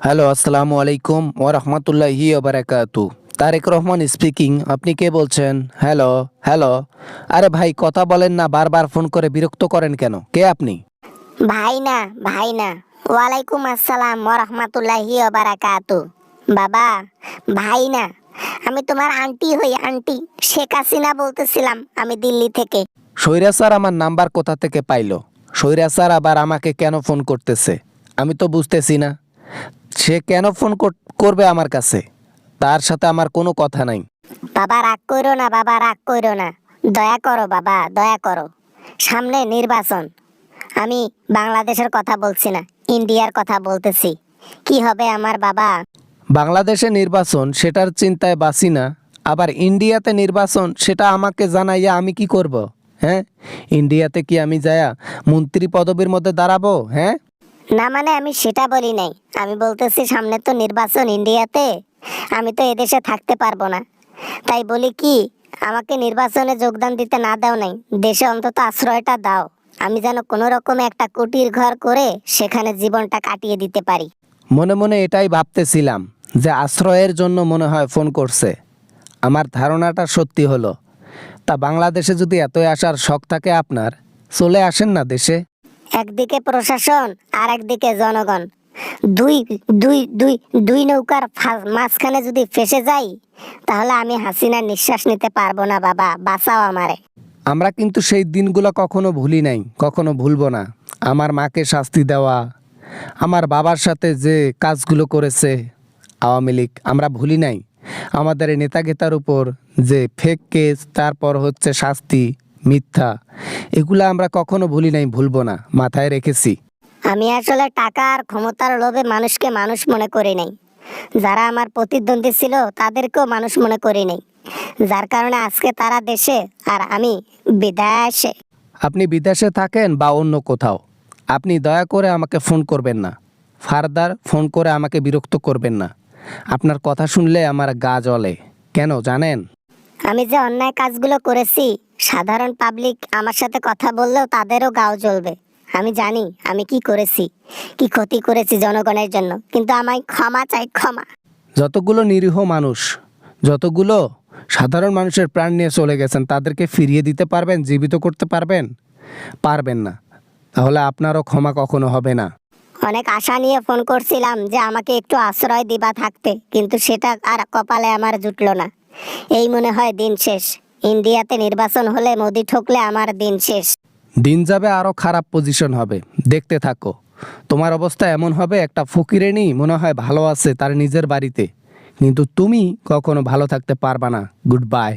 Hello, আসসালামু আলাইকুম ওয়া রাহমাতুল্লাহি ওয়া বারাকাতু। তারেক রহমান স্পিকিং। আপনি কে বলছেন? Hello, hello. আরে ভাই কথা বলেন না, বারবার ফোন করে বিরক্ত করেন কেন? কে আপনি? ভাই না ওয়ালাইকুম আসসালাম ওয়া রাহমাতুল্লাহি ওয়া বারাকাতু। বাবা, ভাই না, আমি তোমার আন্টি হই, আন্টি শেখ হাসিনা বলতেছিলাম, আমি দিল্লি থেকে। স্বৈরাচার আমার নাম্বার কোথা থেকে পাইলো? স্বৈরাচার আবার আমাকে কেন ফোন করতেছে? আমি তো বুঝতেছি না। সে কেন ফোন করবে আমার কাছে? তার সাথে আমার কোনো কথা নাই। বাবা রাগ কইরো না, বাবা রাগ কইরো না, দয়া করো বাবা, দয়া করো। সামনে নির্বাচন, আমি বাংলাদেশের কথা বলছি না, ইন্ডিয়ার কথা বলতেছি। কি হবে আমার বাবা? বাংলাদেশে নির্বাচন সেটার চিন্তায় বাঁচি না, আবার ইন্ডিয়াতে নির্বাচন সেটা আমাকে জানাইয়া আমি কি করব? হ্যাঁ, ইন্ডিয়াতে কি আমি যায়া মন্ত্রী পদবীর মধ্যে দাঁড়াবো? হ্যাঁ, না মানে আমি সেটা বলি নাই, আমি বলতেছি সামনে তো নির্বাচন ইন্ডিয়াতে, আমি তো এদেশে থাকতে পারবো না। তাই বলি কি, আমাকে নির্বাচনে যোগদান দিতে না দাও নাই, দেশে অন্তত আশ্রয়টা দাও। আমি যেন কোনো রকমে একটা কুটির ঘর করে সেখানে জীবনটা কাটিয়ে দিতে পারি। মনে মনে এটাই ভাবতেছিলাম যে আশ্রয়ের জন্য মনে হয় ফোন করছে। আমার ধারণাটা সত্যি হলো। তা বাংলাদেশে যদি এতই আসার শখ থাকে আপনার, চলে আসেন না দেশে। একদিকে প্রশাসন আর একদিকে জনগণ, দুই দুই দুই দুই নৌকার মাঝখানে যদি ফেসে যাই, তাহলে আমি হাসিনার নিঃশ্বাস নিতে পারবো না। বাবা বাঁচাও আমারে। আমরা কিন্তু সেই দিনগুলো কখনো ভুলি নাই, কখনো ভুলবো না। আমার মাকে শাস্তি দেওয়া, আমার বাবার সাথে যে কাজগুলো করেছে আওয়ামী লীগ, আমরা ভুলি নাই। আমাদের এই নেতাগেতার উপর যে ফেক কেস, তারপর হচ্ছে শাস্তি, মিথ্যা, এগুলো আমরা কখনো ভুলি নাই, ভুলবো না, মাথায় রেখেছি। আমি আসলে টাকা আর ক্ষমতার লোভে মানুষকে মানুষ মনে করি নাই। যারা আমার প্রতিদ্বন্দ্বী ছিল তাদেরকেও মানুষ মনে করি নাই, যার কারণে আজকে তারা দেশে আর আমি বিদেশে। আপনি বিদেশে থাকেন বা অন্য কোথাও, আপনি দয়া করে আমাকে ফোন করবেন না। ফার্দার ফোন করে আমাকে বিরক্ত করবেন না। আপনার কথা শুনলে আমার গা জ্বলে। কেন জানেন? আমি যে অন্যায় কাজগুলো করেছি, সাধারণ পাবলিক আমার সাথে কথা বললেও তাদেরও গাও জ্বলবে। আমি জানি আমি কি করেছি, কি ক্ষতি করেছি জনগণের জন্য, কিন্তু আমায় ক্ষমা চাই, ক্ষমা। যতগুলো নিরীহ মানুষ, যতগুলো সাধারণ মানুষের প্রাণ নিয়ে চলে গেছেন, তাদেরকে ফিরিয়ে দিতে পারবেন, জীবিত করতে পারবেন? পারবেন না। তাহলে আপনারও ক্ষমা কখনো হবে না। অনেক আশা নিয়ে ফোন করছিলাম যে আমাকে একটু আশ্রয় দিবা থাকতে, কিন্তু সেটা আর কপালে আমার জুটলো না। এই মনে হয় দিন শেষ। ইন্ডিয়াতে নির্বাচন হলে, মোদি ঠকলে আমার দিন শেষ। দিন যাবে, আরও খারাপ পজিশন হবে, দেখতে থাকো। তোমার অবস্থা এমন হবে, একটা ফকিরেনি মনে হয় ভালো আছে তার নিজের বাড়িতে, কিন্তু তুমি কখনো ভালো থাকতে পারবা না। Good bye.